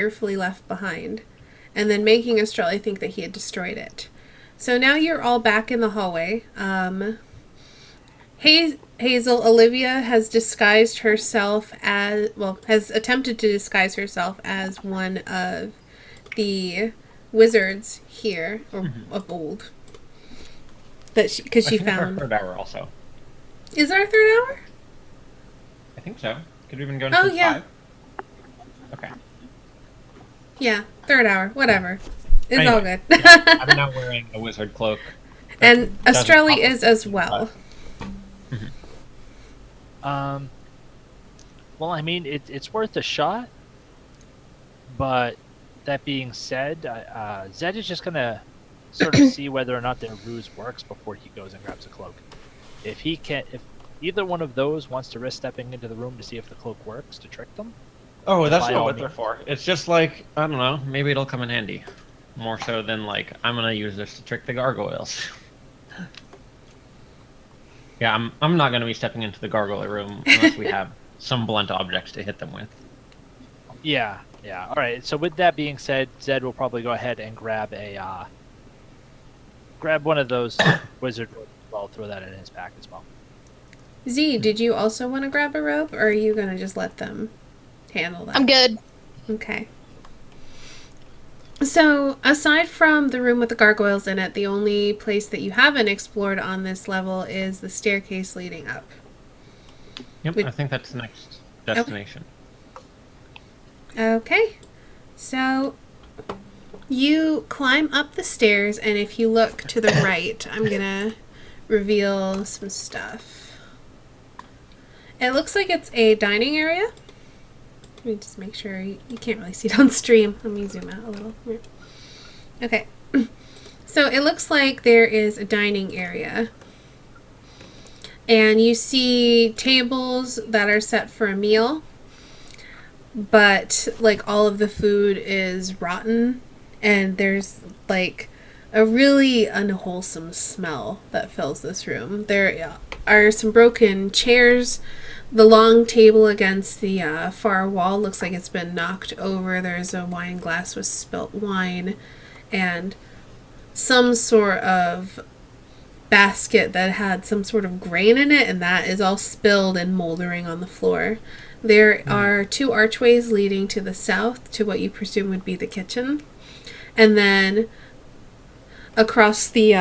carefully left behind, and then making Estrella think that he had destroyed it. So now you're all back in the hallway. Hazel, Olivia has disguised herself as, well, has attempted to disguise herself as one of the wizards here, or of old. That because she found. Third hour also. Is there a third hour? I think so. Could we even go into 5? Okay. Yeah, third hour. Whatever. It's anyway, all good. Yeah, I'm now wearing a wizard cloak. And Estrella is as well. Well, I mean, it's worth a shot. But that being said, Zed is just gonna sort of see whether or not their ruse works before he goes and grabs a cloak. If either one of those wants to risk stepping into the room to see if the cloak works to trick them. Oh, that's not what they're for. It's just like, I don't know, maybe it'll come in handy. More so than like, I'm gonna use this to trick the gargoyles. Yeah, I'm not gonna be stepping into the gargoyle room unless we have some blunt objects to hit them with. Yeah. All right. So with that being said, Zed will probably go ahead and grab one of those wizard robes. I'll throw that in his pack as well. Z, did you also want to grab a rope, or are you gonna just let them handle that? I'm good. Okay. So, aside from the room with the gargoyles in it, the only place that you haven't explored on this level is the staircase leading up. Yep, I think that's the next destination. Okay. So, you climb up the stairs, and if you look to the right, I'm gonna reveal some stuff. It looks like it's a dining area. Let me just make sure you can't really see it on stream. Let me zoom out a little. Okay. So it looks like there is a dining area. And you see tables that are set for a meal. But like all of the food is rotten. And there's like a really unwholesome smell that fills this room. There are some broken chairs. The long table against the far wall looks like it's been knocked over. There's a wine glass with spilt wine and some sort of basket that had some sort of grain in it, and that is all spilled and moldering on the floor. There are 2 archways leading to the south to what you presume would be the kitchen. And then across the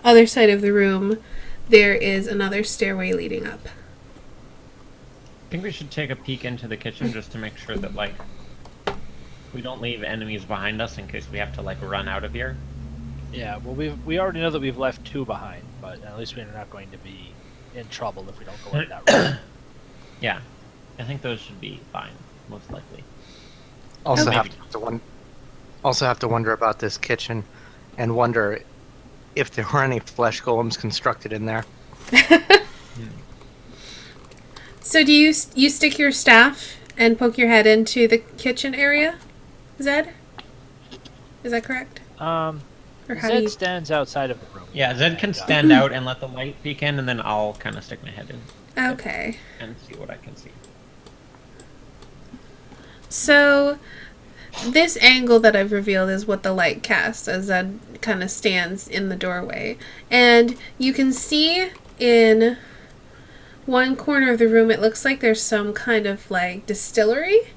other side of the room, there is another stairway leading up. I think we should take a peek into the kitchen just to make sure that, like, we don't leave enemies behind us in case we have to, like, run out of here. Yeah, well, we already know that we've left 2 behind, but at least we're not going to be in trouble if we don't go in that route. Yeah, I think those should be fine, most likely. Also have to wonder about this kitchen and wonder if there were any flesh golems constructed in there. So do you stick your staff and poke your head into the kitchen area, Zed? Is that correct? Or Zed stands outside of the room. Yeah, Zed can stand out and let the light peek in, and then I'll kind of stick my head in. Okay. And see what I can see. So this angle that I've revealed is what the light casts as Zed kind of stands in the doorway. And you can see in one corner of the room, it looks like there's some kind of like distillery.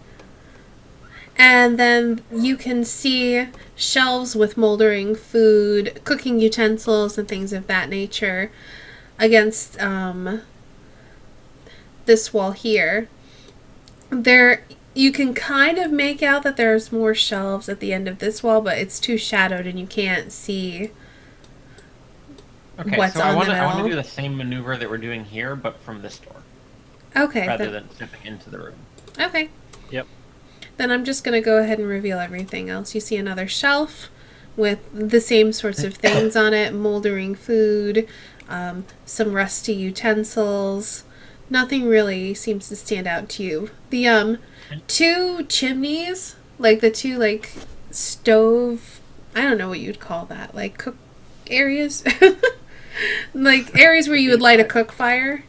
And then you can see shelves with moldering food, cooking utensils, and things of that nature against this wall here. You can kind of make out that there's more shelves at the end of this wall, but it's too shadowed and you can't see what's on them at all. I want to do the same maneuver that we're doing here, but from this door. Okay. Rather than stepping into the room. Okay. Yep. Then I'm just going to go ahead and reveal everything else. You see another shelf with the same sorts of things on it, moldering food, some rusty utensils. Nothing really seems to stand out to you. The 2 chimneys, like the 2 like stove, I don't know what you'd call that, like cook areas, like areas where you would light a cook fire.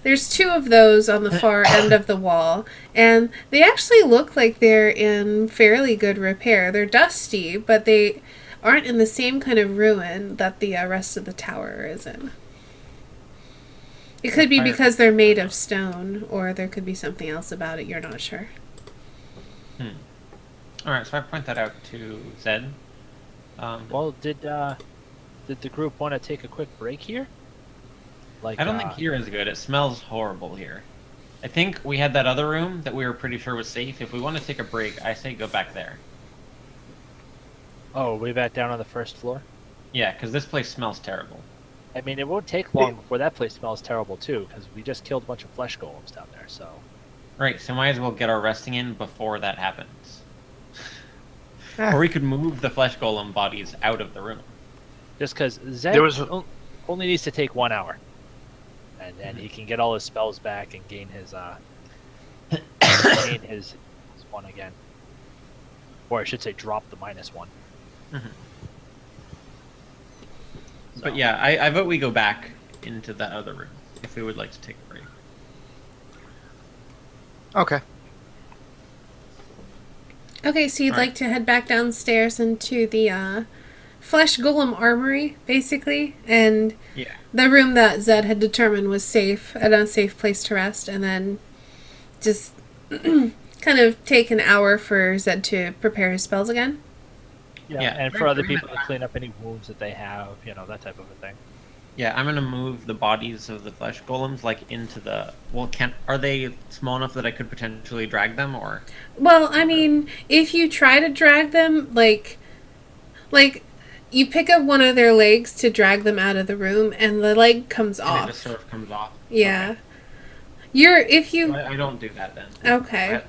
There's two of those on the far end of the wall, and they actually look like they're in fairly good repair. They're dusty, but they aren't in the same kind of ruin that the rest of the tower is in. It could be because they're made of stone, or there could be something else about it. You're not sure. Alright, so I point that out to Zed. Well, did the group want to take a quick break here? Like, I don't think here is good. It smells horrible here. I think we had that other room that we were pretty sure was safe. If we want to take a break, I say go back there. Oh, way back down on the first floor? Yeah, because this place smells terrible. I mean, it won't take long before that place smells terrible, too, because we just killed a bunch of flesh golems down there, so... Right, so might as well get our resting in before that happens. Or we could move the flesh golem bodies out of the room. Just because Zed only needs to take 1 hour. And then he can get all his spells back and gain his his one again. Or I should say drop the -1. Mm-hmm. But yeah, I vote we go back into that other room if we would like to take a break. Okay. Okay, so you'd like to head back downstairs into the flesh golem armory, basically, and Yeah. the room that Zed had determined was safe, an unsafe place to rest, and then just kind of take an hour for Zed to prepare his spells again. Yeah, and for other people to clean up any wounds that they have, that type of a thing. Yeah, I'm gonna move the bodies of the flesh golems into the. Well, are they small enough that I could potentially drag them, or? Well, I mean, if you try to drag them, like you pick up one of their legs to drag them out of the room, and the leg comes off. It just sort of comes off. Yeah. Okay. I don't do that then. Okay.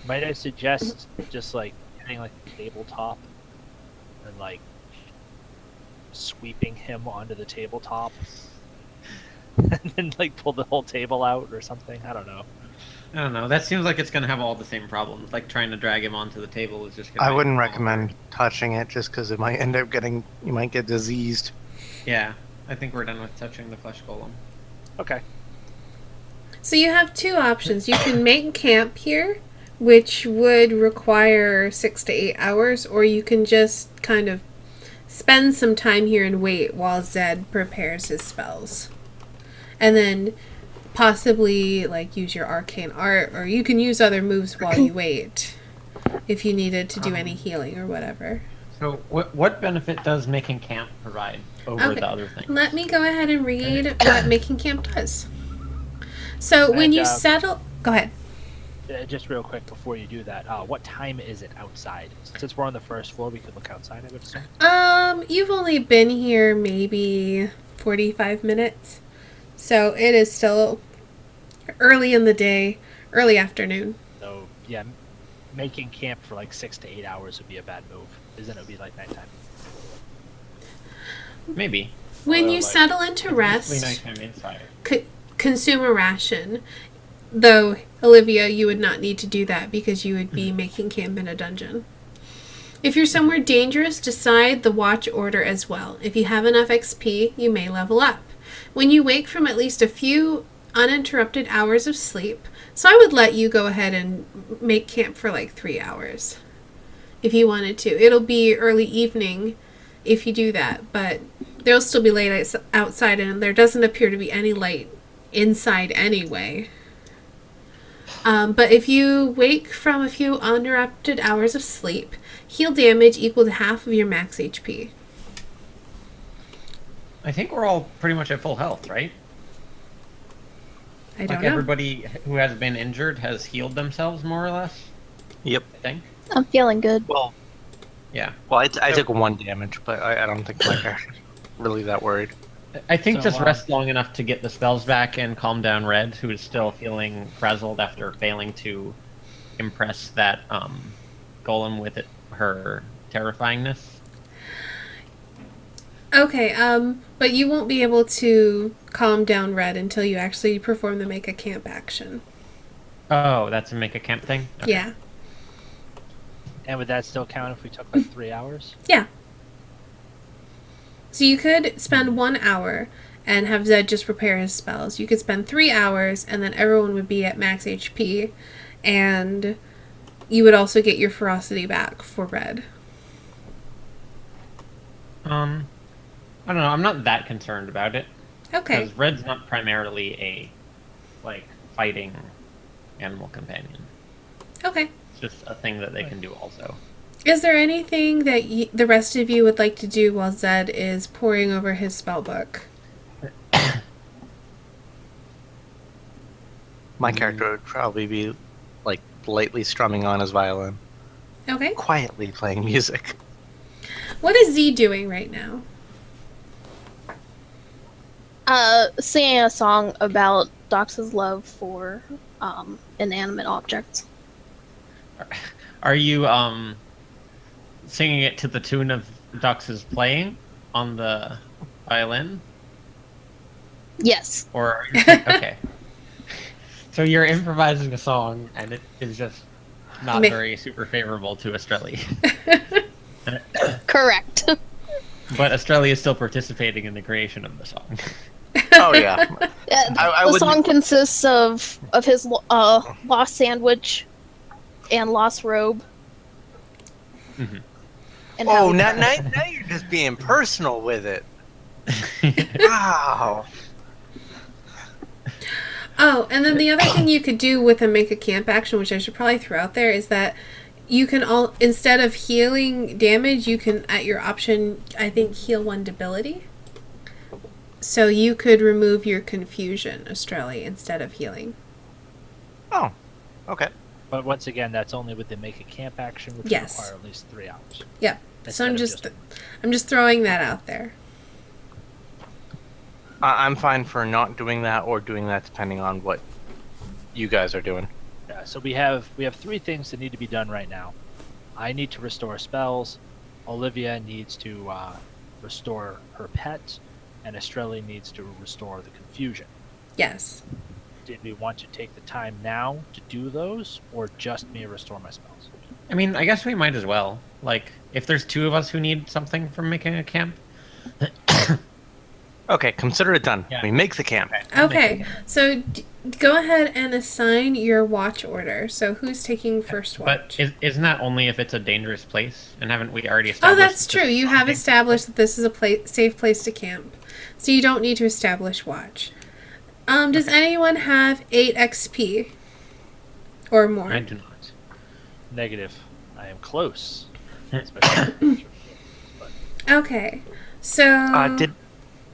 Might I suggest just getting a tabletop and sweeping him onto the tabletop and then pull the whole table out or something? I don't know. I don't know. That seems like it's gonna have all the same problems. Like trying to drag him onto the table is just gonna. I wouldn't recommend touching it just because it might end up you might get diseased. Yeah, I think we're done with touching the flesh golem. Okay. So you have two options. You can make camp here, which would require 6 to 8 hours, or you can just kind of spend some time here and wait while Zed prepares his spells. And then possibly use your arcane art, or you can use other moves while you wait if you needed to do any healing or whatever. So what benefit does making camp provide over the other things? Let me go ahead and read what making camp does. So when you settle... Go ahead. Just real quick before you do that, what time is it outside? Since we're on the first floor, we could look outside, I would assume. You've only been here maybe 45 minutes. So it is still early in the day, early afternoon. So, yeah, making camp for 6 to 8 hours would be a bad move. Isn't it? It would be nighttime. Maybe. When you settle into rest, nighttime inside. Consume a ration. Though, Olivia, you would not need to do that because you would be making camp in a dungeon. If you're somewhere dangerous, decide the watch order as well. If you have enough XP, you may level up. When you wake from at least a few uninterrupted hours of sleep, so I would let you go ahead and make camp for 3 hours. If you wanted to. It'll be early evening if you do that, but there'll still be light outside, and there doesn't appear to be any light inside anyway. But if you wake from a few uninterrupted hours of sleep, heal damage equal to half of your max HP. I think we're all pretty much at full health, right? I don't know. Everybody who has been injured has healed themselves, more or less? Yep. I think. I'm feeling good. Well, Yeah. well, I took 1 damage, but I don't think I'm really that worried. I think So, just rest long enough to get the spells back and calm down Red, who is still feeling frazzled after failing to impress that golem with her terrifyingness. Okay, but you won't be able to calm down Red until you actually perform the make a camp action. Oh, that's a make a camp thing? Okay. Yeah. And would that still count if we took 3 hours? Yeah. So you could spend 1 hour, and have Zed just prepare his spells. You could spend 3 hours, and then everyone would be at max HP, and you would also get your ferocity back for Red. I don't know. I'm not that concerned about it. Okay. Because Red's not primarily a, fighting animal companion. Okay. It's just a thing that they can do also. Is there anything that the rest of you would like to do while Zed is poring over his spell book? My character would probably be, lightly strumming on his violin. Okay. Quietly playing music. What is Z doing right now? Singing a song about Dox's love for inanimate objects. Are you singing it to the tune of Dux's playing on the violin? Yes. Or are you okay. So you're improvising a song, and it is just not very super favorable to Estrelli. Correct. But Estrelli is still participating in the creation of the song. Oh, yeah. The song consists of his lost sandwich and lost robe. Mm-hmm. And Oh, now you're just being personal with it. Wow. Oh, and then the other thing you could do with a make a camp action, which I should probably throw out there, is that you can instead of healing damage, you can, at your option, I think, heal 1 debility. So you could remove your confusion, Estrelli, instead of healing. Oh, okay. But once again, that's only with the make a camp action, which Yes. require at least 3 hours. Yep. So I'm Instead of I'm just throwing that out there. I'm fine for not doing that or doing that depending on what you guys are doing. Yeah, so we have 3 things that need to be done right now. I need to restore spells. Olivia needs to restore her pet, and Estrelli needs to restore the confusion. Yes. Did we want to take the time now to do those, or just me restore my spells? I mean, I guess we might as well. If there's 2 of us who need something from making a camp. Okay, consider it done. Yeah. We make the camp. Okay. So go ahead and assign your watch order. So who's taking first watch? But isn't that only if it's a dangerous place? And haven't we already Oh, established? that's that true. this is You have something? established that this is a safe place to camp. So you don't need to establish watch. Does anyone have 8 XP? Or more? I do not. Negative. I am close. Especially Okay. So...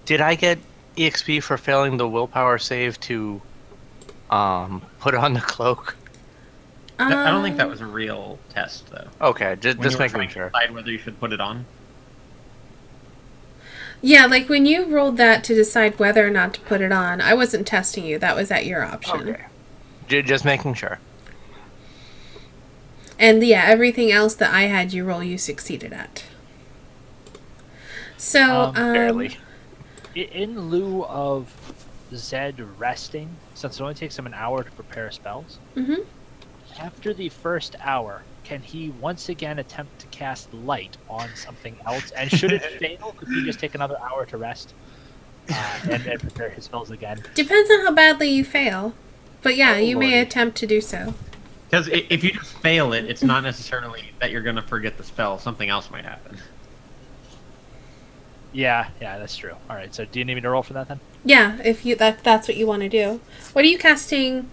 Did I get EXP for failing the willpower save to put on the cloak? I don't think that was a real test, though. Okay, just When you were making trying to sure. decide whether you should put it on. Yeah, when you rolled that to decide whether or not to put it on, I wasn't testing you. That was at your option. Okay. Just making sure. And yeah, everything else that I had you roll, you succeeded at. So, Barely. in lieu of Zed resting, since it only takes him an hour to prepare spells, after the first hour, can he once again attempt to cast light on something else? And should it fail, could he just take another hour to rest and then prepare his spells again? Depends on how badly you fail. But yeah, you may Lordy. attempt to do so. Because if you just fail it, it's not necessarily that you're going to forget the spell. Something else might happen. Yeah, that's true. All right, so do you need me to roll for that then? Yeah, if you that's what you want to do. What are you casting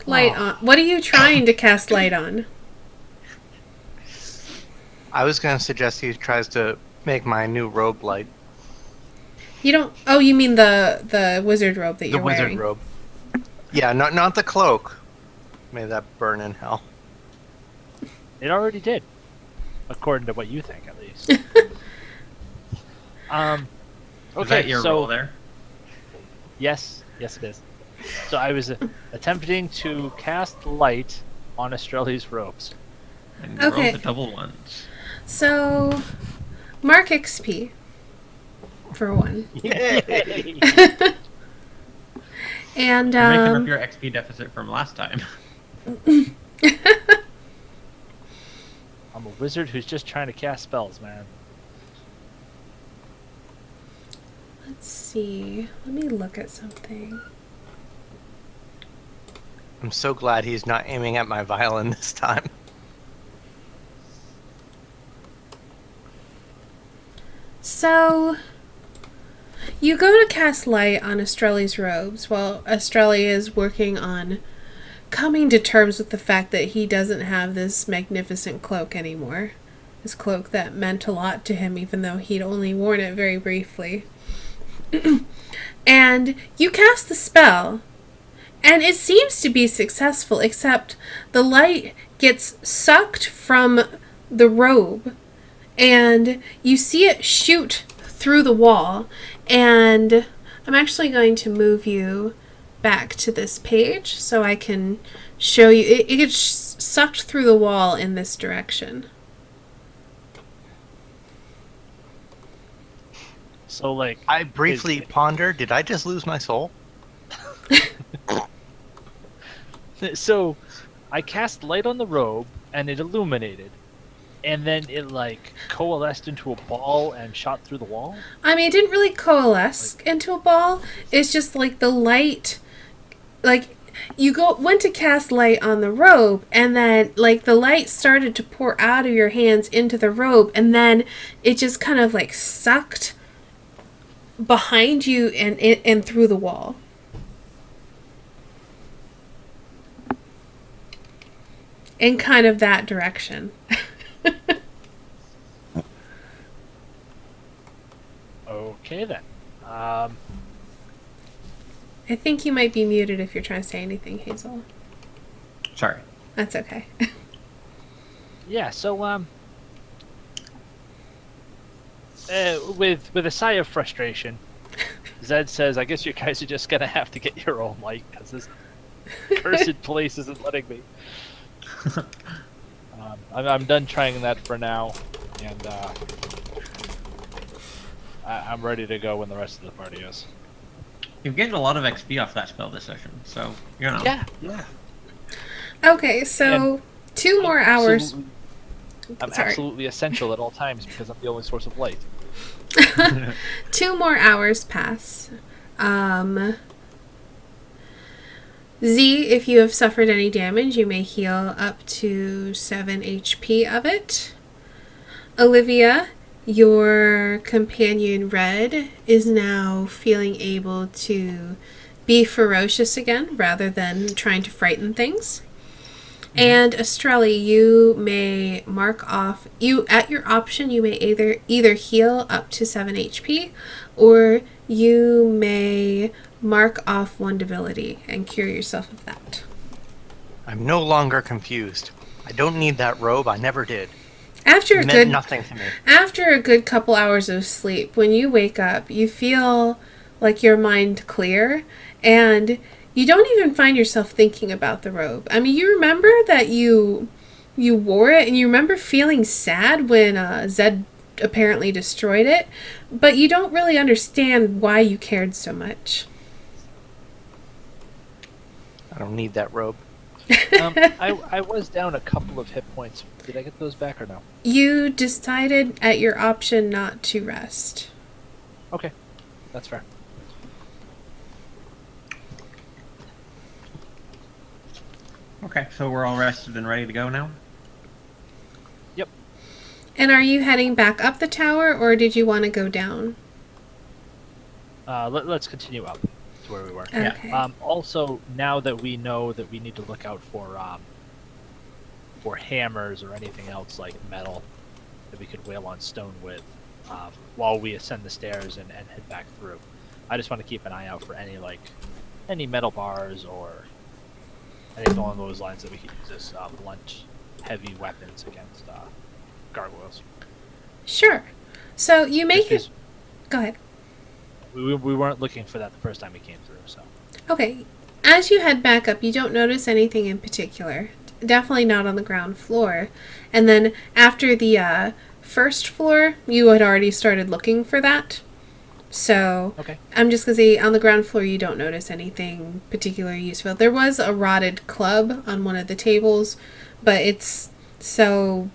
light on? What are you trying to cast light on? I was going to suggest he tries to make my new robe light. You don't... Oh, you mean the wizard robe that The you're wizard wearing. robe. Yeah, not the cloak. May that burn in hell. It already did, according to what you think, at least. Okay, Is that your roll there? Yes, it is. So I was attempting to cast light on Estrelli's robes. And you Okay. roll the double ones. So, mark XP. For one. Yay! And, You're making up your XP deficit from last time. I'm a wizard who's just trying to cast spells, man. Let's see. Let me look at something. I'm so glad he's not aiming at my violin this time. So, you go to cast light on Estrelli's robes while Estrelli is working on coming to terms with the fact that he doesn't have this magnificent cloak anymore. This cloak that meant a lot to him, even though he'd only worn it very briefly. And you cast the spell, and it seems to be successful, except the light gets sucked from the robe, and you see it shoot through the wall. And I'm actually going to move you back to this page so I can show you. It gets sucked through the wall in this direction. So, like, I briefly ponder, did I just lose my soul? so I cast light on the robe, and it illuminated. And then it, like, coalesced into a ball and shot through the wall? I mean, it didn't really coalesce into a ball. It's just like the light, like you went to cast light on the robe, and then like the light started to pour out of your hands into the robe, and then it just kind of like sucked behind you and through the wall. In kind of that direction. Okay, then. I think you might be muted if you're trying to say anything, Hazel. Sorry. That's okay. Yeah, so, with a sigh of frustration, Zed says, I guess you guys are just gonna have to get your own light, because this cursed place isn't letting me. I'm done trying that for now, and I'm ready to go when the rest of the party is. You've gained a lot of XP off that spell this session, so, you know. Yeah. Okay, so And 2 more hours. I'm Sorry. absolutely essential at all times because I'm the only source of light. 2 more hours pass. Z, if you have suffered any damage, you may heal up to 7 HP of it. Olivia, your companion Red is now feeling able to be ferocious again rather than trying to frighten things. And Estrelli, you may mark off, at your option, you may either heal up to 7 HP, or you may mark off 1 debility and cure yourself of that. I'm no longer confused. I don't need that robe. I never did. After It meant nothing to me. After a good couple hours of sleep, when you wake up, you feel like your mind clear, and you don't even find yourself thinking about the robe. I mean, you remember that you wore it, and you remember feeling sad when Zed apparently destroyed it, but you don't really understand why you cared so much. I don't need that robe. I was down a couple of hit points. Did I get those back or no? You decided at your option not to rest. Okay, that's fair. Okay, so we're all rested and ready to go now? Yep. And are you heading back up the tower, or did you want to go down? Let's continue up to where we were. Okay. Also, now that we know that we need to look out for hammers or anything else like metal that we could whale on stone with, while we ascend the stairs and head back through, I just want to keep an eye out for any metal bars or anything along those lines that we can use as blunt, heavy weapons against gargoyles. Sure. So you make it. Go ahead. We weren't looking for that the first time we came through, so. Okay. As you head back up, you don't notice anything in particular. Definitely not on the ground floor. And then after the first floor, you had already started looking for that. So Okay. I'm just going to say on the ground floor, you don't notice anything particularly useful. There was a rotted club on one of the tables, but it's so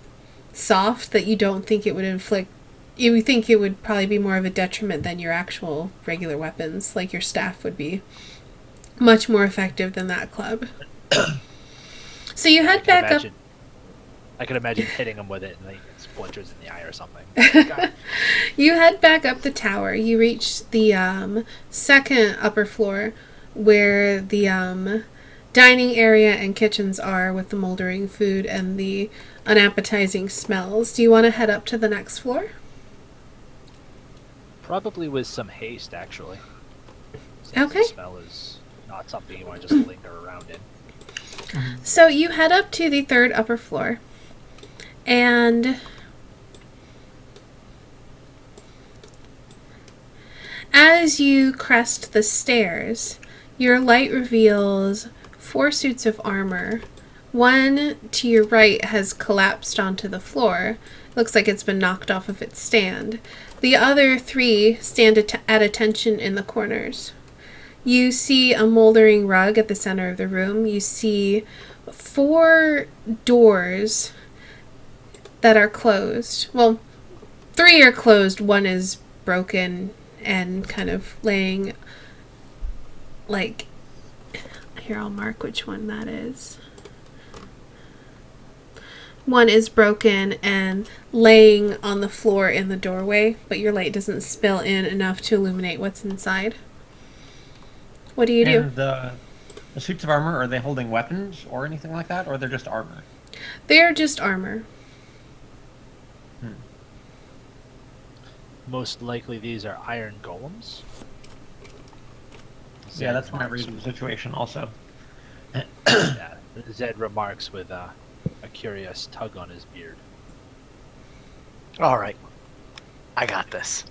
soft that you don't think it would inflict you would think it would probably be more of a detriment than your actual regular weapons. Like your staff would be much more effective than that club. So you head back up. I could imagine hitting him with it and like splinters in the eye or something. You head back up the tower. You reach the second upper floor where the dining area and kitchens are with the moldering food and the unappetizing smells. Do you want to head up to the next floor? Probably with some haste, actually. Since Okay. The smell is not something you want to just linger around in. So you head up to the third upper floor. And as you crest the stairs, your light reveals 4 suits of armor. One to your right has collapsed onto the floor. Looks like it's been knocked off of its stand. The other 3 stand at attention in the corners. You see a moldering rug at the center of the room. You see 4 doors that are closed. Well, 3 are closed. 1 is broken and kind of laying like... Here, I'll mark which one that is. 1 is broken and laying on the floor in the doorway, but your light doesn't spill in enough to illuminate what's inside. What do you do? And the suits of armor, are they holding weapons or anything like that, or they're just armor? They're just armor. Most likely these are iron golems. Yeah, that's my read of the situation also. Yeah, Zed remarks with a curious tug on his beard. All right. I got this.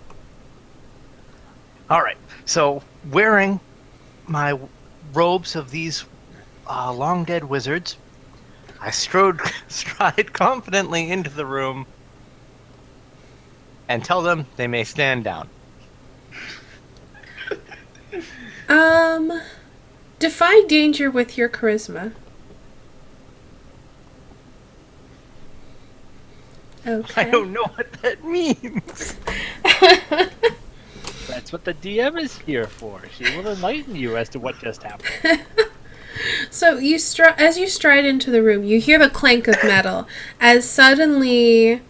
All right. So, wearing my robes of these long dead wizards, I stride confidently into the room and tell them they may stand down. Defy danger with your charisma. Okay. I don't know what that means. That's what the DM is here for. She will enlighten you as to what just happened. So as you stride into the room, you hear the clank of metal as suddenly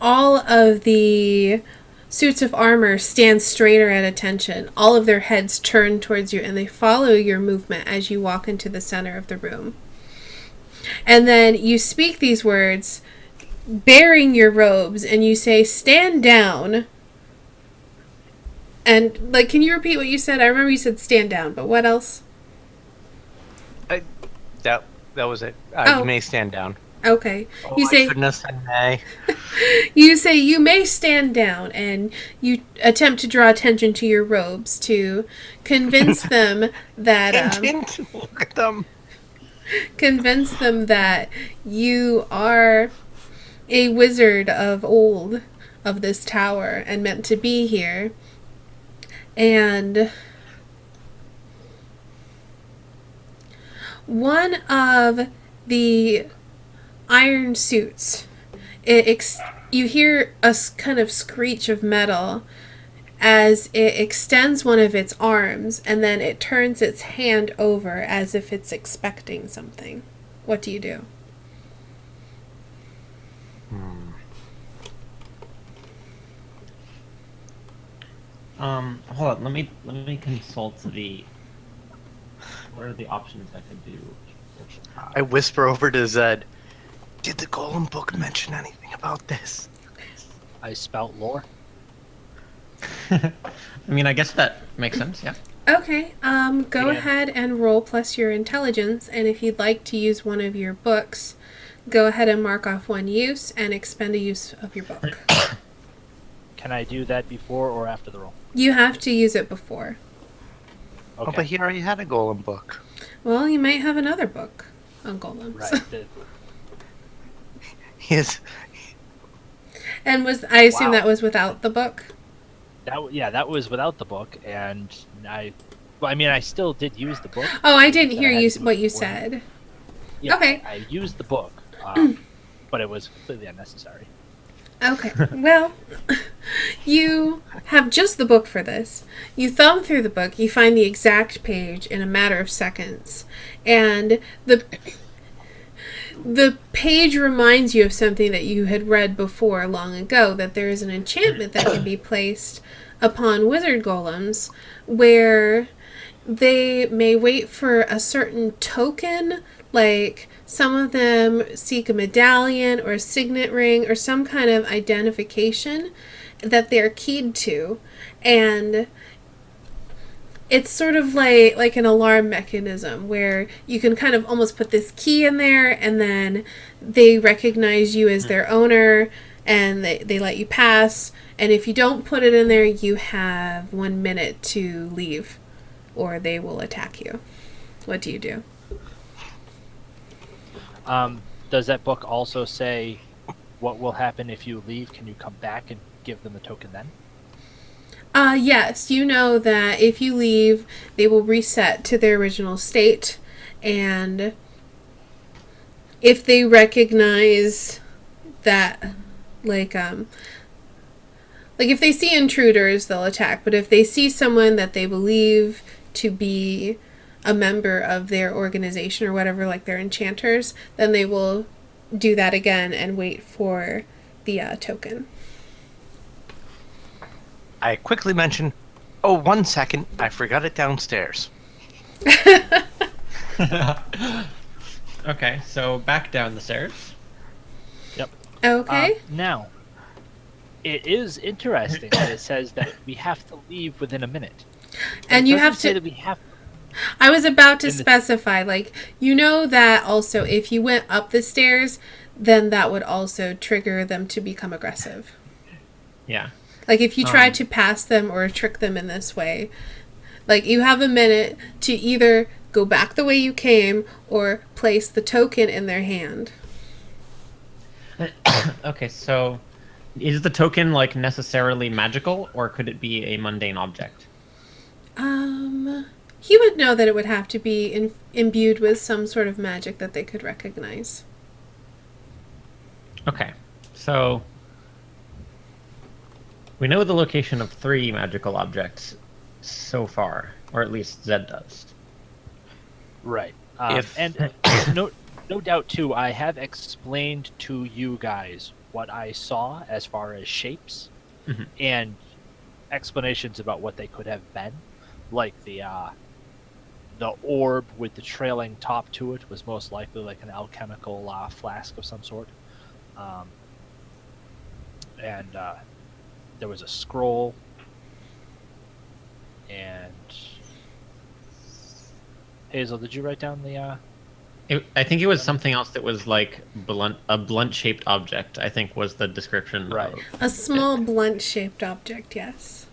all of the suits of armor stand straighter at attention. All of their heads turn towards you and they follow your movement as you walk into the center of the room. And then you speak these words, bearing your robes, and you say, "Stand down." And, like, can you repeat what you said? I remember you said stand down, but what else? That was it. You may stand down. Okay. Oh You my say goodness, I may. you say you may stand down, and you attempt to draw attention to your robes to convince them that Look at them. convince them that you are a wizard of old of this tower and meant to be here. And one of the iron suits, you hear a kind of screech of metal as it extends one of its arms, and then it turns its hand over as if it's expecting something. What do you do? Hold on. Let me consult the. What are the options I could do? I whisper over to Zed. Did the Golem book mention anything about this? I spout lore. I mean, I guess that makes sense. Yeah. Okay, go Yeah. ahead and roll plus your intelligence, and if you'd like to use one of your books, go ahead and mark off one use and expend a use of your book. Can I do that before or after the roll? You have to use it before. Okay. Oh, but he already had a Golem book. Well, you might have another book on golems. Right. His And I assume Wow. that was without the book? That was without the book, and I still did use the book. Oh, I didn't hear I had you to do what you before. said. Yeah, Okay. I used the book, but it was completely unnecessary. Okay, well, you have just the book for this. You thumb through the book, you find the exact page in a matter of seconds, and the page reminds you of something that you had read before long ago, that there is an enchantment that can be placed upon wizard golems where they may wait for a certain token, like some of them seek a medallion or a signet ring or some kind of identification that they're keyed to, and it's sort of like an alarm mechanism where you can kind of almost put this key in there and then they recognize you as their owner and they let you pass, and if you don't put it in there you have 1 minute to leave or they will attack you. What do you do? Does that book also say what will happen if you leave? Can you come back and give them the token then? Yes, you know that if you leave, they will reset to their original state, and if they recognize that, like if they see intruders, they'll attack, but if they see someone that they believe to be a member of their organization or whatever, like their enchanters, then they will do that again and wait for the token. I quickly mention, oh, 1 second, I forgot it downstairs. Okay, so back down the stairs. Yep. Okay. Now, it is interesting that it says that we have to leave within a minute. And you have say to... that we have. I was about to specify, you know that also if you went up the stairs, then that would also trigger them to become aggressive. Yeah. Like if you try to pass them or trick them in this way, like you have a minute to either go back the way you came or place the token in their hand. Okay, so is the token necessarily magical, or could it be a mundane object? He would know that it would have to be imbued with some sort of magic that they could recognize. Okay, so we know the location of 3 magical objects so far, or at least Zed does. Right. And no doubt too, I have explained to you guys what I saw as far as shapes and explanations about what they could have been, like the orb with the trailing top to it was most likely like an alchemical flask of some sort, and there was a scroll, and Hazel, did you write down the? I think it was something else that was a blunt-shaped object, I think was the description. Right. A small blunt-shaped object, yes.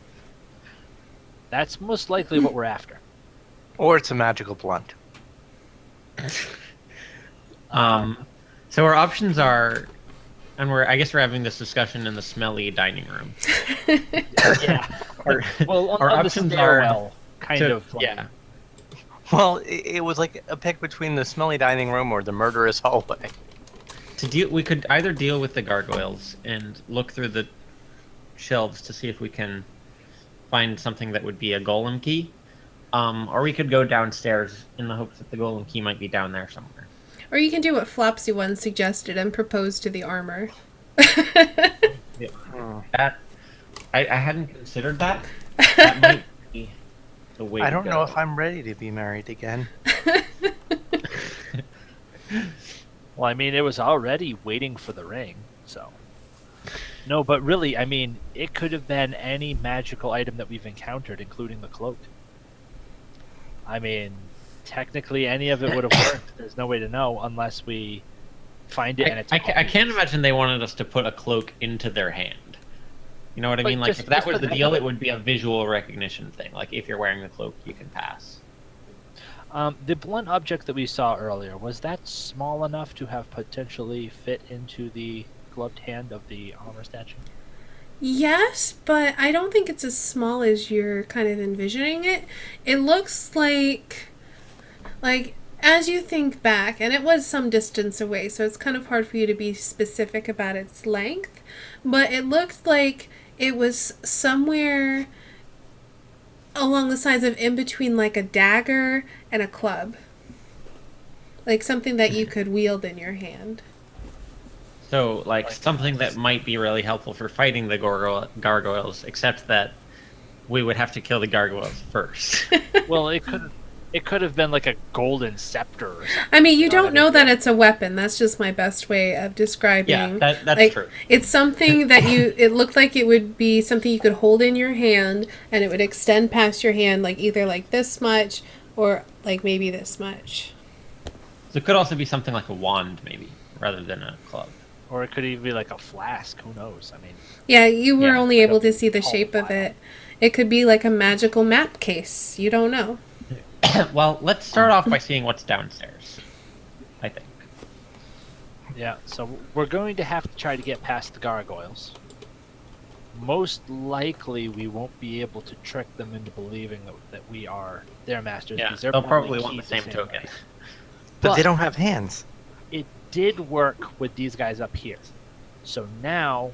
That's most likely what we're after. Or it's a magical blunt. So our options are, and I guess we're having this discussion in the smelly dining room. Yeah. Our on options the stairwell, kind of. Yeah. Well, it was like a pick between the smelly dining room or the murderous hallway. We could either deal with the gargoyles and look through the shelves to see if we can find something that would be a golem key, or we could go downstairs in the hopes that the golem key might be down there somewhere. Or you can do what Flopsy once suggested and propose to the armor. That I hadn't considered that. That might be the way. I don't to know go. if I'm ready to be married again. Well, I mean, it was already waiting for the ring, so. No, but really, I mean, it could have been any magical item that we've encountered, including the cloak. I mean, technically, any of it would have worked. There's no way to know unless we find it and it's. I can't imagine they wanted us to put a cloak into their hand. You know what I mean? If that was the deal, it would be a visual recognition thing. Like, if you're wearing the cloak, you can pass. The blunt object that we saw earlier, was that small enough to have potentially fit into the gloved hand of the armor statue? Yes, but I don't think it's as small as you're kind of envisioning it. It looks like as you think back, and it was some distance away, so it's kind of hard for you to be specific about its length, but it looked like it was somewhere along the sides of in between like a dagger and a club. Like something that you could wield in your hand. So, like, something that might be really helpful for fighting the gargoyles, except that we would have to kill the gargoyles first. Well, it could have been like a golden scepter or something. I mean, you don't know that it's a weapon. That's just my best way of describing. Yeah, that's like, true. It's something that it looked like it would be something you could hold in your hand, and it would extend past your hand, like either like this much or like maybe this much. So it could also be something like a wand, maybe, rather than a club. Or it could even be like a flask. Who knows? I mean, Yeah, you were Yeah, only I able don't to see the recall shape of why. it. It could be like a magical map case. You don't know. Well, let's start off by seeing what's downstairs, I think. yeah. So we're going to have to try to get past the gargoyles. Most likely, we won't be able to trick them into believing that we are their masters. Yeah, because they're they'll probably want keyed the same token. way. But they But- don't have hands. It did work with these guys up here. So now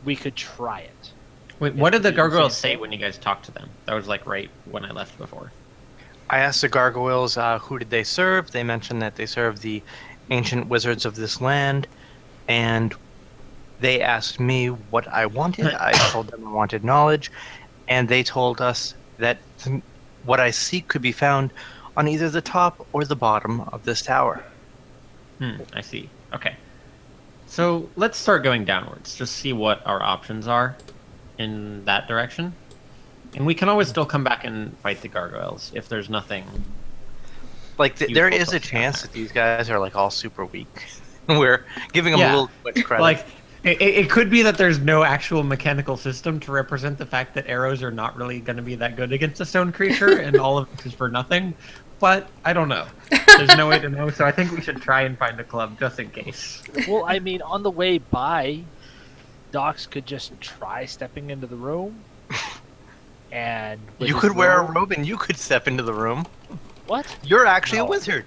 we could try it. Wait, Yeah, what did the they do the gargoyles same say thing. when you guys talked to them? That was like right when I left before. I asked the gargoyles who did they serve. They mentioned that they served the ancient wizards of this land, and they asked me what I wanted. I told them I wanted knowledge, and they told us that what I seek could be found on either the top or the bottom of this tower. I see. Okay. So let's start going downwards. Just see what our options are in that direction. And we can always still come back and fight the gargoyles if there's nothing. Like You there told is a us chance that. that these guys are like all super weak. We're giving them Yeah. a little too much credit. Like, it could be that there's no actual mechanical system to represent the fact that arrows are not really going to be that good against a stone creature, and all of this is for nothing. But I don't know. There's no way to know, so I think we should try and find a club just in case. Well, I mean, on the way by, Docs could just try stepping into the room. And with you his could wear a robe- robe and you could step into the room. What? You're actually No. a wizard.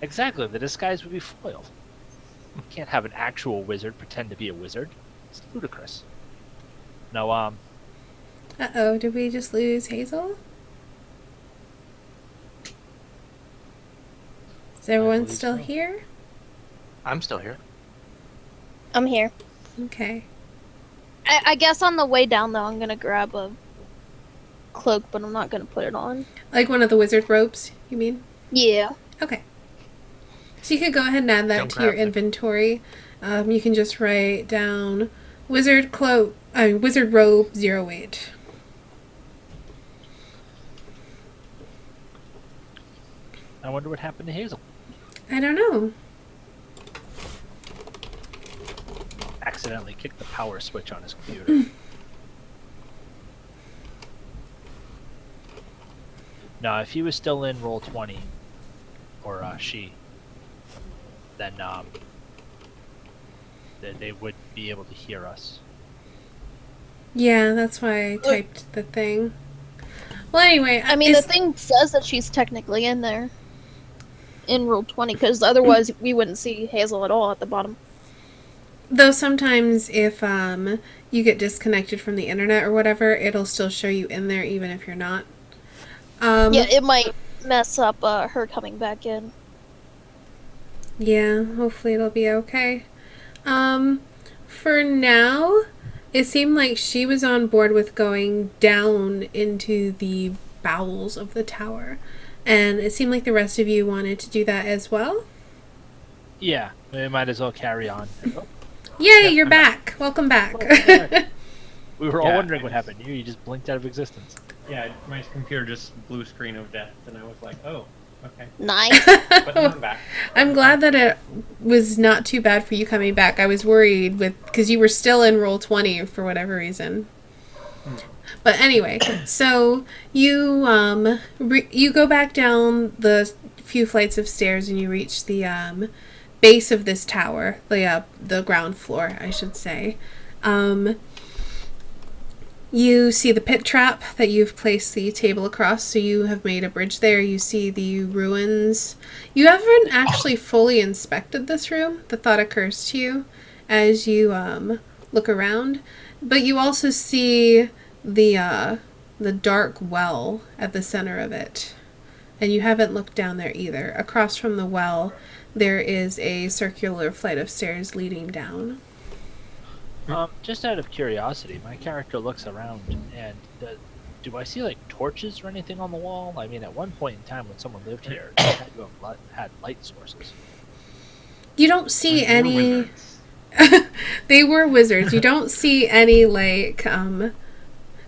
Exactly. The disguise would be foiled. You can't have an actual wizard pretend to be a wizard. It's ludicrous. No, Uh-oh, did we just lose Hazel? Is everyone believe still so. here? I'm still here. I'm here. Okay. I guess on the way down though, I'm gonna grab a cloak, but I'm not gonna put it on. Like one of the wizard robes, you mean? Yeah. Okay. So you could go ahead and add that Don't to your grab it. inventory. You can just write down wizard robe 08. I wonder what happened to Hazel. I don't know. Accidentally kicked the power switch on his computer. No, if he was still in roll 20, or she, then they would be able to hear us. Yeah, that's why I typed the thing. Well, anyway, I mean, the thing says that she's technically in there. In Rule 20, because otherwise we wouldn't see Hazel at all at the bottom. though sometimes if you get disconnected from the internet or whatever, it'll still show you in there even if you're not. Yeah, it might mess up her coming back in. Yeah, hopefully it'll be okay. For now, it seemed like she was on board with going down into the bowels of the tower. And it seemed like the rest of you wanted to do that as well. Yeah, we might as well carry on. Oh, Yay, you're back. Welcome back. we were all Yeah. wondering what happened. You just blinked out of existence. Yeah, my computer just blue screen of death, and I was like, oh, okay. Nice. But I'm back. I'm glad that it was not too bad for you coming back. I was worried because you were still in roll 20 for whatever reason. But anyway, so you you go back down the few flights of stairs and you reach the base of this tower, the ground floor, I should say. You see the pit trap that you've placed the table across, so you have made a bridge there. You see the ruins. You haven't actually fully inspected this room. The thought occurs to you as you look around. But you also see the dark well at the center of it. And you haven't looked down there either. Across from the well, there is a circular flight of stairs leading down. Just out of curiosity, my character looks around, and do I see like torches or anything on the wall? I mean, at one point in time when someone lived here, they had to have had light sources. You don't see They're any. wizards. They were wizards. You don't see any like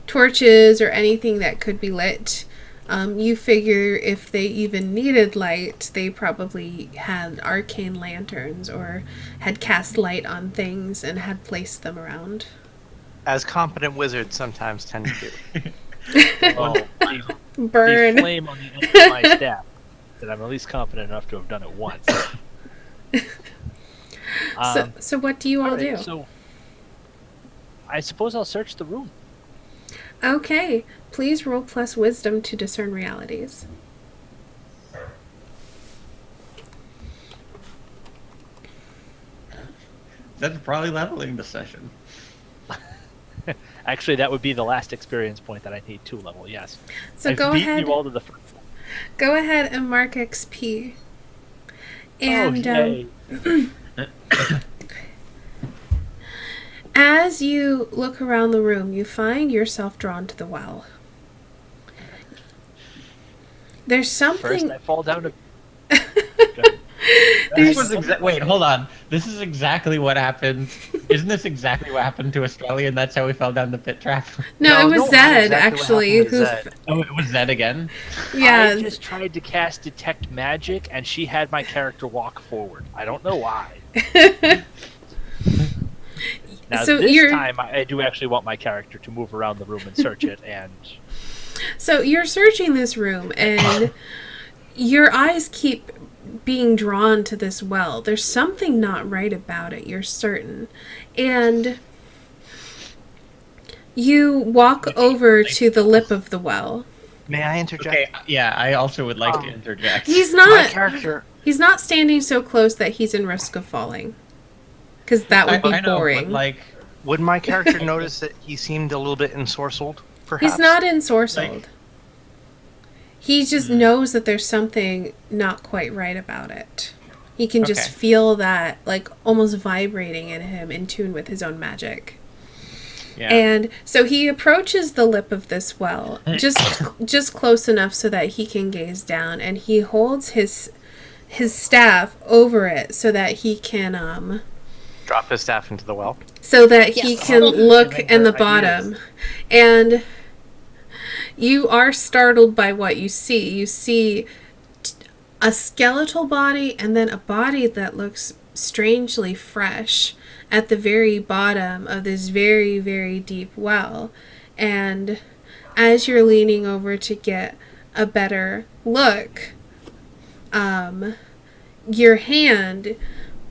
torches or anything that could be lit. You figure if they even needed light, they probably had arcane lanterns or had cast light on things and had placed them around. As competent wizards sometimes tend to do. Well, Burn. the flame on the end of my staff, that I'm at least competent enough to have done it once. So what do you all Alright, do? So I suppose I'll search the room. Okay, please roll plus wisdom to discern realities. That's probably leveling the session. Actually, that would be the last experience point that I need to level. Yes. So I've go beaten ahead. you all to the first one. Go ahead and mark XP. And yay. as you look around the room, you find yourself drawn to the well. There's First, something. I fall down to. There's- This was wait, hold on. This is exactly what happened. Isn't this exactly what happened to Australia? And that's how we fell down the pit trap. No, it was not Zed exactly what actually. happened to Who? Zed. Oh, it was Zed again. Yeah. I just tried to cast detect magic, and she had my character walk forward. I don't know why. Now So this you're- time, I do actually want my character to move around the room and search it. And So you're searching this room, and your eyes keep being drawn to this well. There's something not right about it, you're certain. And you walk over to the lip of the well. May I interject? Okay, yeah, I also would like to interject. He's My not character. he's not standing so close that he's in risk of falling. Because that would be I know, boring. but like, Would my character notice that he seemed a little bit ensorcelled? Perhaps. He's not ensorcelled. Like- He just knows that there's something not quite right about it. He can just Okay. feel that, like, almost vibrating in him, in tune with his own magic. yeah. And so he approaches the lip of this well, just close enough so that he can gaze down, and he holds his staff over it so that he can Drop his staff into the well. so that he Yes. can look Giving in the her bottom. And you are startled by what you see. You see a skeletal body and then a body that looks strangely fresh at the very bottom of this very, very deep well. And as you're leaning over to get a better look, your hand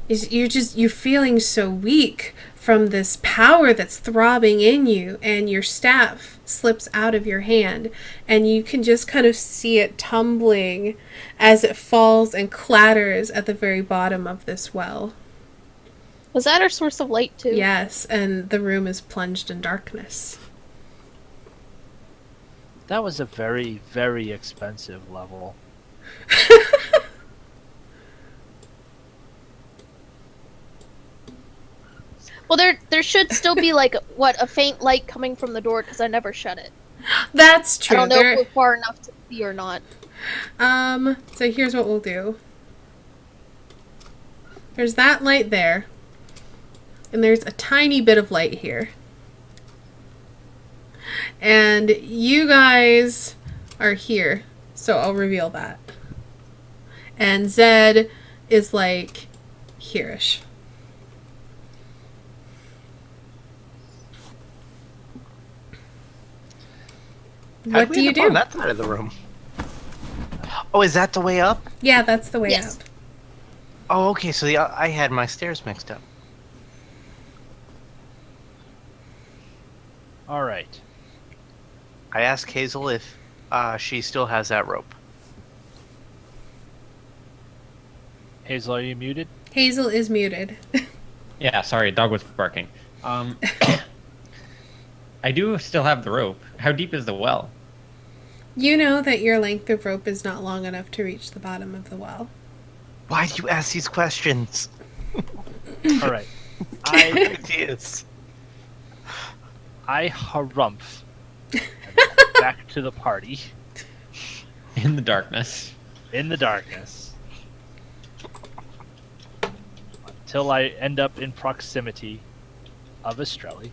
is you're feeling so weak from this power that's throbbing in you, and your staff slips out of your hand, and you can just kind of see it tumbling as it falls and clatters at the very bottom of this well. Was that our source of light too? Yes, and the room is plunged in darkness. that was a very, very expensive level. Well, there should still be like a faint light coming from the door because I never shut it. That's true. I don't know if we're far enough to see or not. So here's what we'll do. There's that light there. And there's a tiny bit of light here. And you guys are here. So I'll reveal that. And Zed is like here-ish. How'd What we do you end up on do? that side of the room? Oh, is that the way up? Yeah, that's the way Yes. up. Oh, okay. So I had my stairs mixed up. All right. I ask Hazel if she still has that rope. Hazel, are you muted? Hazel is muted. Yeah, sorry, dog was barking. I do still have the rope. How deep is the well? You know that your length of rope is not long enough to reach the bottom of the well. Why do you ask these questions? All right. Ideas. I harumph back to the party In the darkness. in the darkness until I end up in proximity of Estrelli.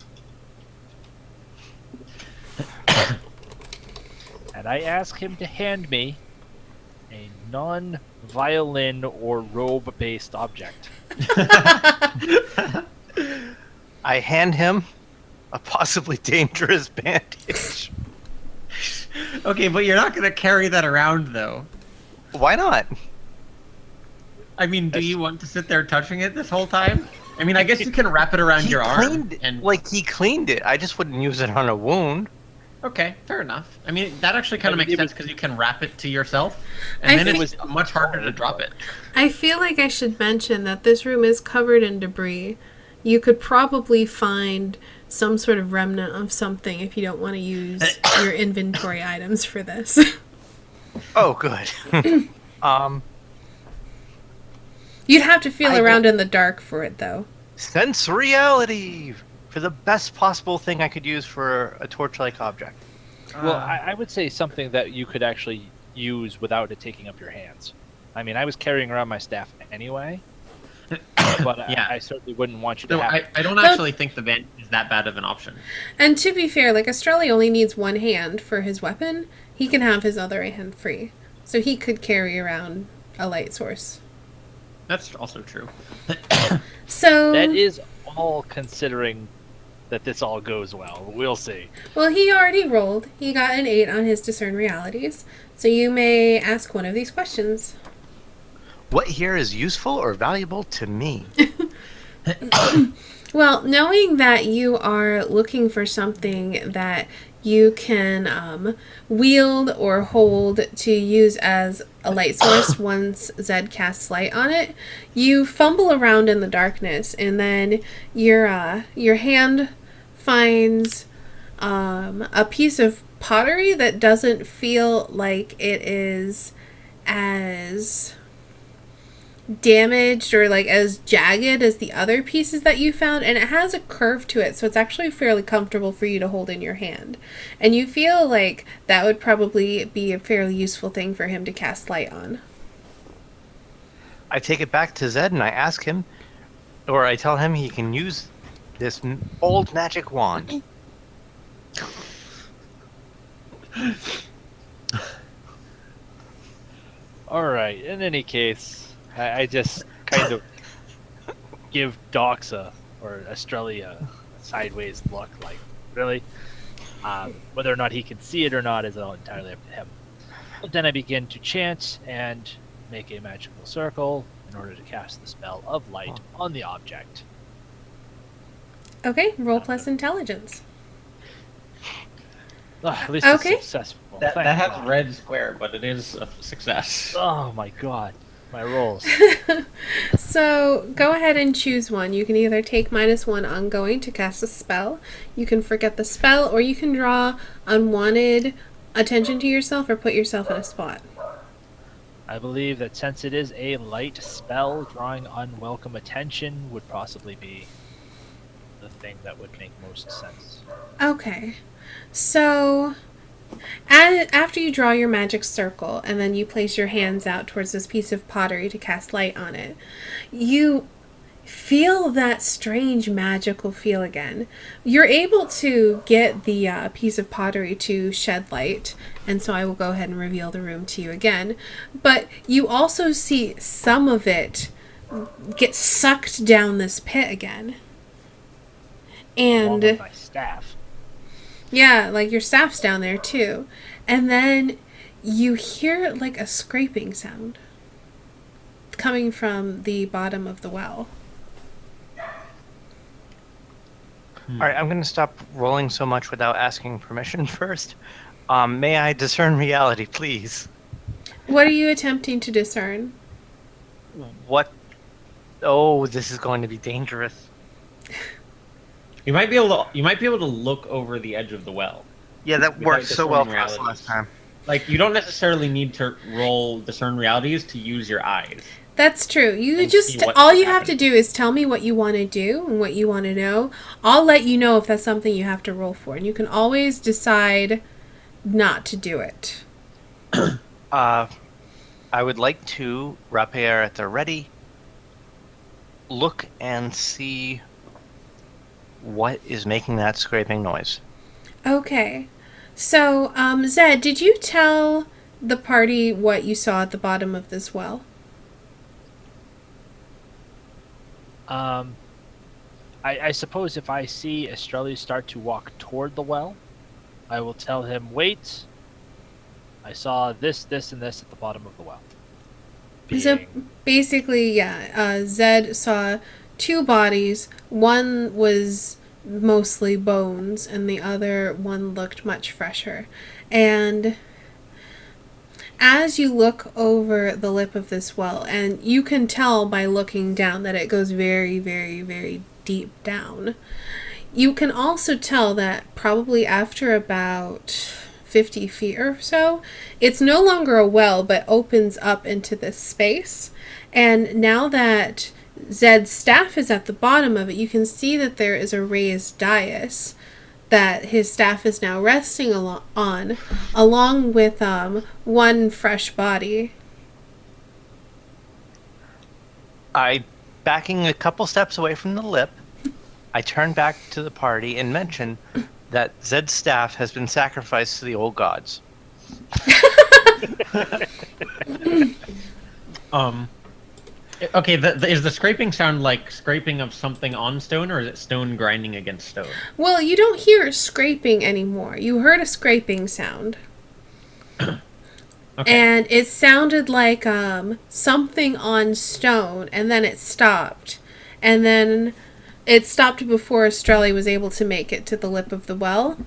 And I ask him to hand me a non-violin or robe-based object. I hand him a possibly dangerous bandage. Okay, but you're not going to carry that around, though. Why not? I mean, do you want to sit there touching it this whole time? I mean, I guess you can wrap it around your arm. Cleaned, And he cleaned it. I just wouldn't use it on a wound. okay, fair enough. I mean, that actually kind of makes sense because you can wrap it to yourself, I and then think- it's much harder to drop it. I feel like I should mention that this room is covered in debris. You could probably find some sort of remnant of something if you don't want to use your inventory items for this. Oh, good. You'd have to feel I around in the dark for it, though. Sensoriality for the best possible thing I could use for a torch-like object. Well, I would say something that you could actually use without it taking up your hands. I mean, I was carrying around my staff anyway, but Yeah. I certainly wouldn't want you to No, have I don't actually think the bandage is that bad of an option. And to be fair, like, Estrelli only needs one hand for his weapon. He can have his other hand free. So he could carry around a light source. That's also true. So... That is all considering that this all goes well. We'll see. Well, he already rolled. He got an 8 on his Discern Realities. So you may ask one of these questions. What here is useful or valuable to me? Well, knowing that you are looking for something that you can wield or hold to use as a light source once Zed casts light on it, you fumble around in the darkness, and then your hand finds a piece of pottery that doesn't feel like it is as damaged or like as jagged as the other pieces that you found, and it has a curve to it, so it's actually fairly comfortable for you to hold in your hand, and you feel like that would probably be a fairly useful thing for him to cast light on. I take it back to Zed and I ask him, or I tell him he can use this old magic wand. All right. In any case, I just kind of give Doxa or Australia a sideways look, like, really? Whether or not he can see it or not is all entirely up to him. But then I begin to chant and make a magical circle in order to cast the spell of light on the object. Okay, roll plus intelligence. At least Okay. it's successful. That Thank has God. red square, but it is a success. Oh my god. My rolls. So go ahead and choose one. You can either take -1 ongoing to cast a spell, you can forget the spell, or you can draw unwanted attention to yourself or put yourself in a spot. I believe that since it is a light spell, drawing unwelcome attention would possibly be the thing that would make most sense. Okay. So after you draw your magic circle and then you place your hands out towards this piece of pottery to cast light on it, you feel that strange magical feel again. You're able to get the piece of pottery to shed light, and so I will go ahead and reveal the room to you again. But you also see some of it get sucked down this pit again. Along with And my staff. yeah, like your staff's down there too. And then you hear like a scraping sound coming from the bottom of the well. All right, I'm going to stop rolling so much without asking permission first. May I discern reality, please? What are you attempting to discern? What? Oh, this is going to be dangerous. You might be able to look over the edge of the well. Yeah, that Without worked so well discerning for us last realities. time. Like, you don't necessarily need to roll discern realities to use your eyes. That's true. You And just see what's all you have to happening. do is tell me what you want to do and what you want to know. I'll let you know if that's something you have to roll for, and you can always decide not to do it. I would like to, rapier at the ready, look and see what is making that scraping noise. Okay. So, Zed, did you tell the party what you saw at the bottom of this well? I suppose if I see Estrella start to walk toward the well, I will tell him, wait, I saw this, this, and this at the bottom of the well. So Being- basically, yeah, Zed saw two bodies. One was mostly bones, and the other one looked much fresher. And as you look over the lip of this well, and you can tell by looking down that it goes very, very, very deep down, you can also tell that probably after about 50 feet or so, it's no longer a well, but opens up into this space. And now that Zed's staff is at the bottom of it, you can see that there is a raised dais that his staff is now resting on, along with one fresh body. Backing a couple steps away from the lip, I turn back to the party and mention that Zed's staff has been sacrificed to the old gods. Okay, is the scraping sound like scraping of something on stone, or is it stone grinding against stone? Well, you don't hear scraping anymore. You heard a scraping sound. Okay. And it sounded like something on stone, and then it stopped. And then it stopped before Estrella was able to make it to the lip of the well.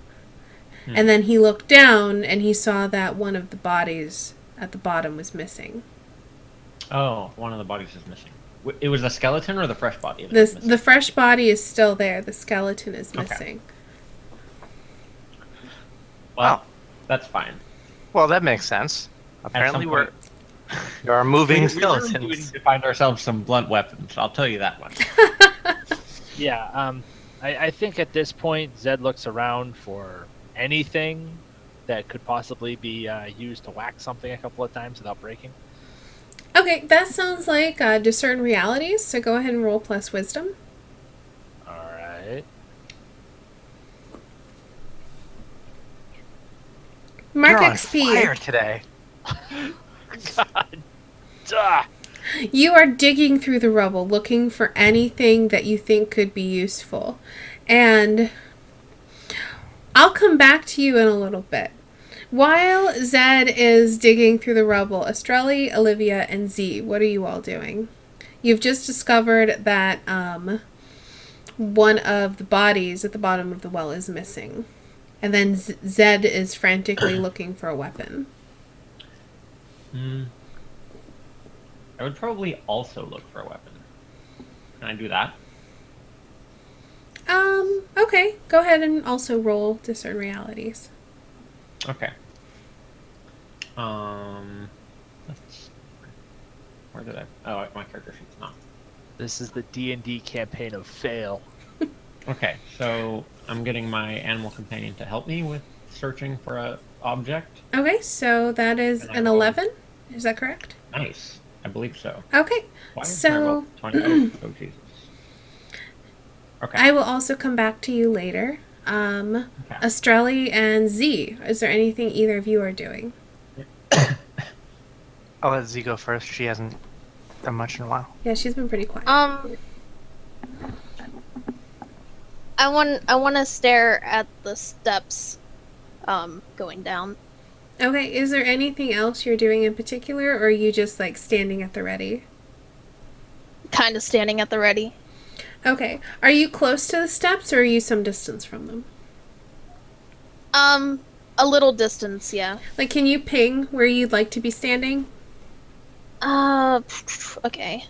And then he looked down, and he saw that one of the bodies at the bottom was missing. Oh, one of the bodies is missing. It was the skeleton or the fresh body? that was missing? The fresh body is still there. The skeleton is Okay. missing. Well, that's fine. Well, that makes sense. Apparently, some point- there are moving We skeletons. need to find ourselves some blunt weapons. I'll tell you that much. Yeah, I think at this point, Zed looks around for anything that could possibly be used to whack something a couple of times without breaking. Okay, that sounds like discern realities, so go ahead and roll plus wisdom. Alright. Mark You're on XP. fire today. God. Duh. You are digging through the rubble looking for anything that you think could be useful. And I'll come back to you in a little bit. While Zed is digging through the rubble, Estrella, Olivia, and Z, what are you all doing? You've just discovered that one of the bodies at the bottom of the well is missing. And then Zed is frantically looking for a weapon. I would probably also look for a weapon. Can I do that? Okay. Go ahead and also roll discern realities. Okay. Let's. Where did I? Oh, my character sheet's not. This is the D&D campaign of fail. Okay, so I'm getting my animal companion to help me with searching for a object. Okay, so that is And I an rolled. 11. Is that correct? Nice. I believe so. Okay. Why did I So roll 20? Oh, Jesus. Okay. I will also come back to you later. Okay. Estrella and Z, is there anything either of you are doing? I'll let Z go first. She hasn't done much in a while. Yeah, she's been pretty quiet. I want to stare at the steps, going down. Okay, is there anything else you're doing in particular, or are you just like standing at the ready? Kind of standing at the ready. Okay. Are you close to the steps, or are you some distance from them? A little distance, yeah. Like, can you ping where you'd like to be standing? Okay.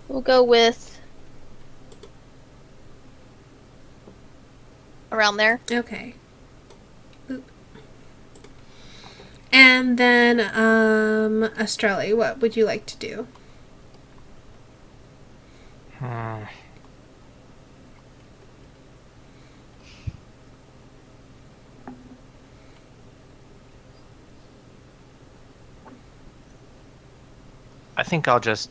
We'll go with around there. Okay. Oop. And then, Australia, what would you like to do? I think I'll just.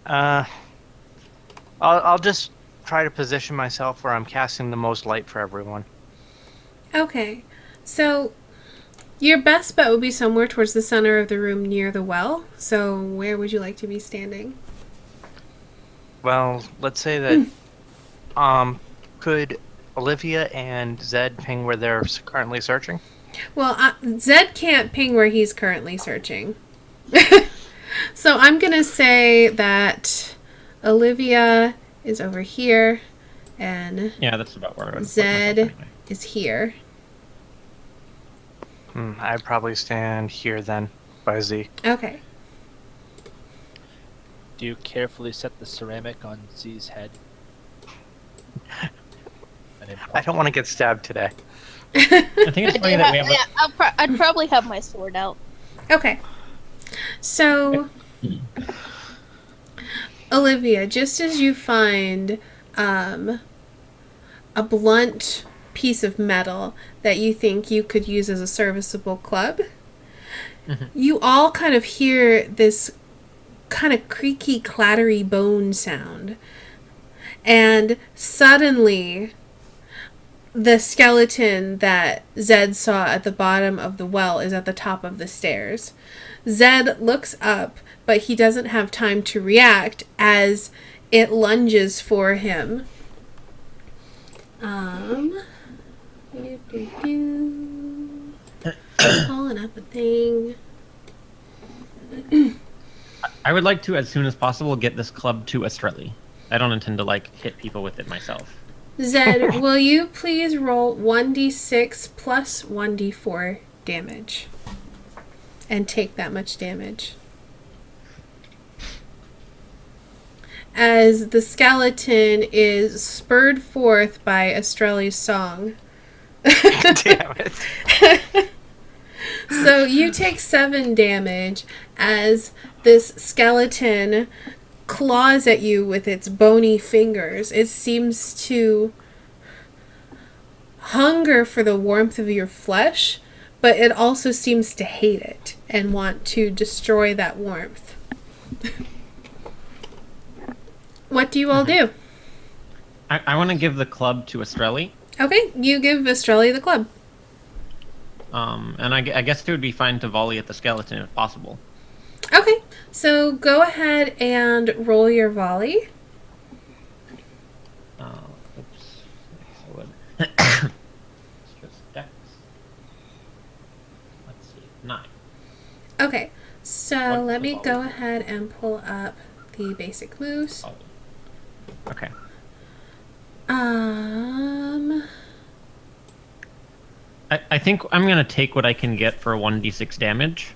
I'll just try to position myself where I'm casting the most light for everyone. Okay. So, your best bet would be somewhere towards the center of the room near the well. So, where would you like to be standing? Well, let's say that. Could Olivia and Zed ping where they're currently searching? Well, Zed can't ping where he's currently searching. So, I'm going to say that Olivia is over here and Yeah, that's about where I would. Zed is here. I'd probably stand here then, by Z. Okay. Do you carefully set the ceramic on Z's head? I don't want to get stabbed today. I think it's funny that we have. I'd probably have my sword out. Okay. So, Olivia, just as you find a blunt piece of metal that you think you could use as a serviceable club, you all kind of hear this kind of creaky, clattery bone sound. And suddenly, the skeleton that Zed saw at the bottom of the well is at the top of the stairs. Zed looks up, but he doesn't have time to react as it lunges for him. Pulling up a thing. I would like to, as soon as possible, get this club to Australia. I don't intend to hit people with it myself. Zed, will you please roll 1d6 plus 1d4 damage? And take that much damage. As the skeleton is spurred forth by Australia's song. Damn it. So you take 7 damage as this skeleton claws at you with its bony fingers. It seems to hunger for the warmth of your flesh, but it also seems to hate it and want to destroy that warmth. What do you all do? I want to give the club to Australia. Okay, you give Australia the club. And I guess it would be fine to volley at the skeleton if possible. Okay, so go ahead and roll your volley. Oops. I would. It's just dex. Let's see. 9. Okay, so What's let the me volley? go ahead and pull up the basic moves. Volley. Okay. I think I'm going to take what I can get for 1d6 damage.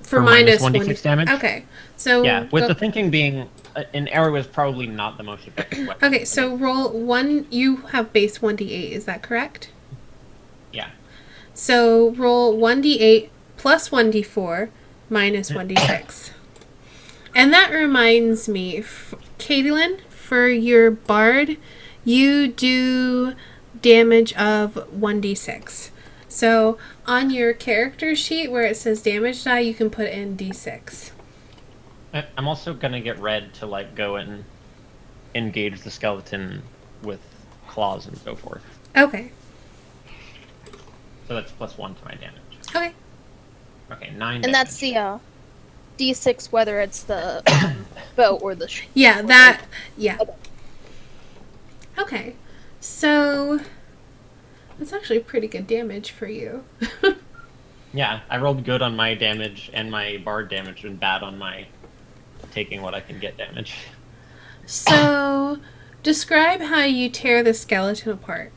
For Or minus minus 1d6 damage? Okay, so Yeah, with go- the thinking being an arrow is probably not the most effective weapon. Okay, so roll 1. You have base 1d8, is that correct? Yeah. So roll 1d8 plus 1d4 minus 1d6. And that reminds me, Catilyn, for your bard, you do damage of 1d6. So on your character sheet where it says damage die, you can put in d6. I'm also going to get Red to go and engage the skeleton with claws and so forth. Okay. So that's +1 to my damage. Okay. Okay, 9 And that's damage. the D6, whether it's the bow or the. Yeah, or that. Yeah. Okay. Okay. So that's actually pretty good damage for you. Yeah, I rolled good on my damage and my bard damage and bad on my taking what I can get damage. So, describe how you tear the skeleton apart.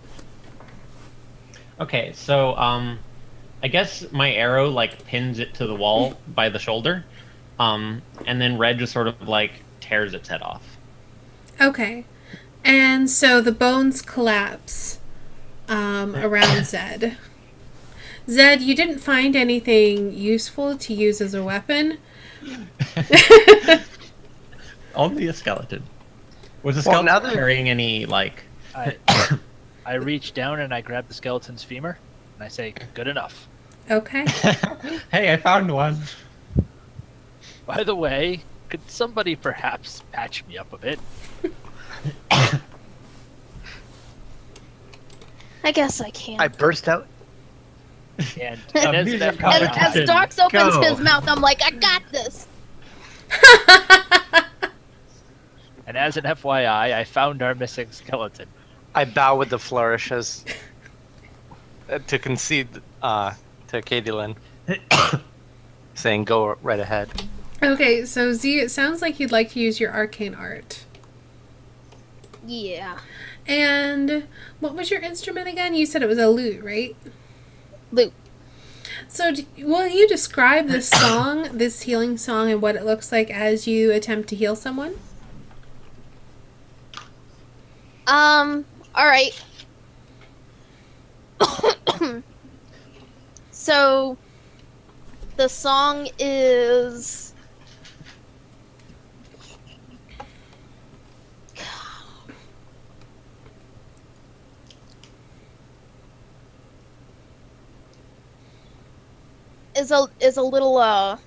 Okay, so I guess my arrow like pins it to the wall by the shoulder, and then Red just sort of like tears its head off. Okay. And so the bones collapse around Zed. Zed, you didn't find anything useful to use as a weapon. Only a skeleton. Was the Well, skeleton now that- carrying any like? I reach down and I grab the skeleton's femur, and I say, "Good enough." Okay. Hey, I found one. By the way, could somebody perhaps patch me up a bit? I guess I can. I burst out. And, Music as, competition. As Dox opens Go. his mouth, I'm like, I got this. and as an FYI, I found our missing skeleton. I bow with the flourishes to concede to Catilyn, saying, "Go right ahead." Okay, so Z, it sounds like you'd like to use your arcane art. Yeah. And what was your instrument again? You said it was a lute, right? Lute. So, will you describe this song, this healing song, and what it looks like as you attempt to heal someone? Alright. So, the song is... is a little, what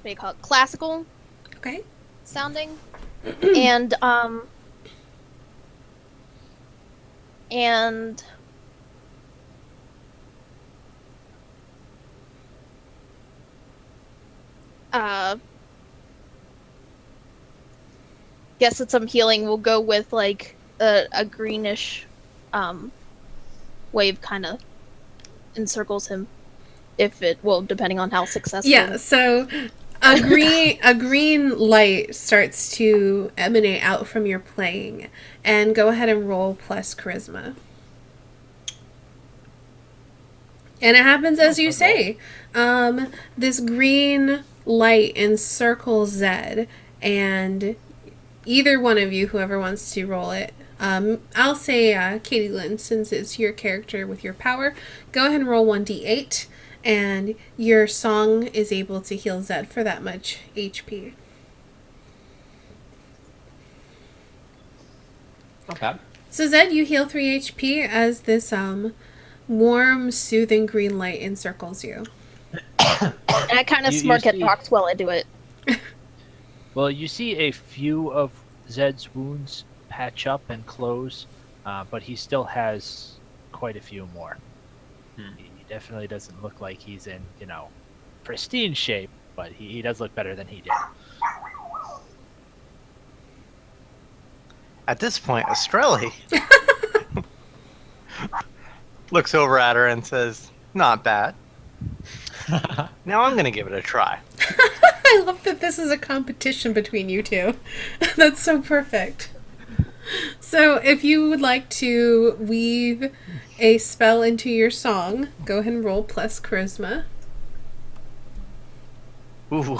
do you call it? Classical Okay. sounding. and, guess it's some healing. We'll go with, like, a greenish, wave kind of encircles him. If it, well, depending on how successful. Yeah, so a green light starts to emanate out from your playing. And go ahead and roll plus charisma. And it happens as you say. This green light encircles Zed, and either one of you, whoever wants to roll it, I'll say Catilyn, since it's your character with your power, go ahead and roll 1d8, and your song is able to heal Zed for that much HP. Not bad. So Zed, you heal 3 HP as this warm, soothing green light encircles you. And I kind of You smirk at see- Dox while I do it. Well, you see a few of Zed's wounds patch up and close, but he still has quite a few more. He definitely doesn't look like he's in, pristine shape, but he does look better than he did. At this point, Estrelli looks over at her and says, "Not bad. Now I'm gonna give it a try." I love that this is a competition between you two. That's so perfect. So if you would like to weave a spell into your song, go ahead and roll plus charisma. Ooh.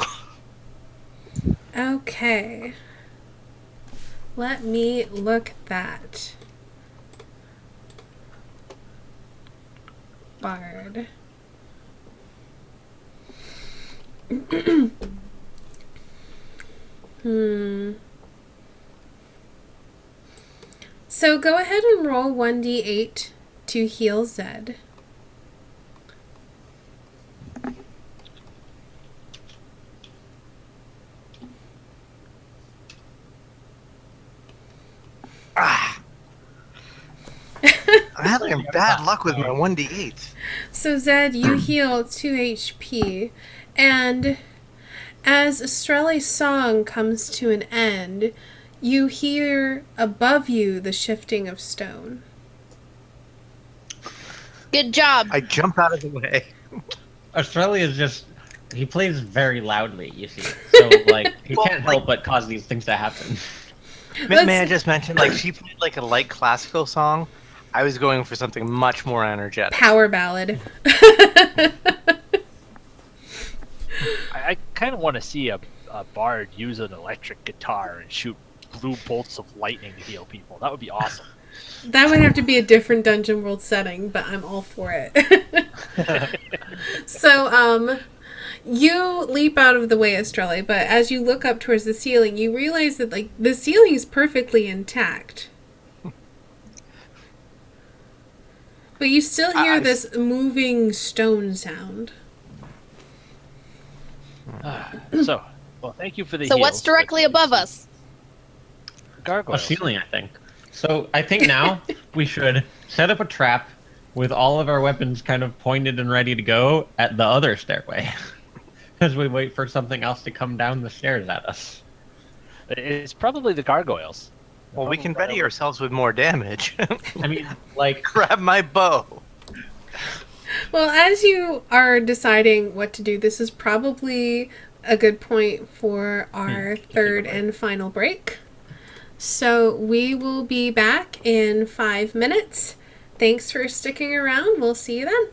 Okay. Let me look at that. Bard. So go ahead and roll 1d8 to heal Zed. I'm having bad luck with my 1d8. So Zed, you heal 2 HP, and as Estrelli's song comes to an end, you hear above you the shifting of stone. Good job. I jump out of the way. Australia is just he plays very loudly, you see. So, like, he Well, can't help but cause these things to happen. May I just mention, like, she played like a light classical song. I was going for something much more energetic. Power ballad. I kind of want to see a bard use an electric guitar and shoot blue bolts of lightning to heal people. That would be awesome. That would have to be a different Dungeon World setting, but I'm all for it. So, you leap out of the way, Estrella, but as you look up towards the ceiling, you realize that, like, the ceiling is perfectly intact. But you still hear this moving stone sound. So, well, thank you for the So heals, what's directly but- above us? A Gargoyles. ceiling, I think. So I think now we should set up a trap with all of our weapons kind of pointed and ready to go at the other stairway. As we wait for something else to come down the stairs at us. It's probably the gargoyles. Well, we can ready ourselves with more damage. I mean, like, Grab my bow. Well, as you are deciding what to do, this is probably a good point for our third and final break. So we will be back in 5 minutes. Thanks for sticking around. We'll see you then.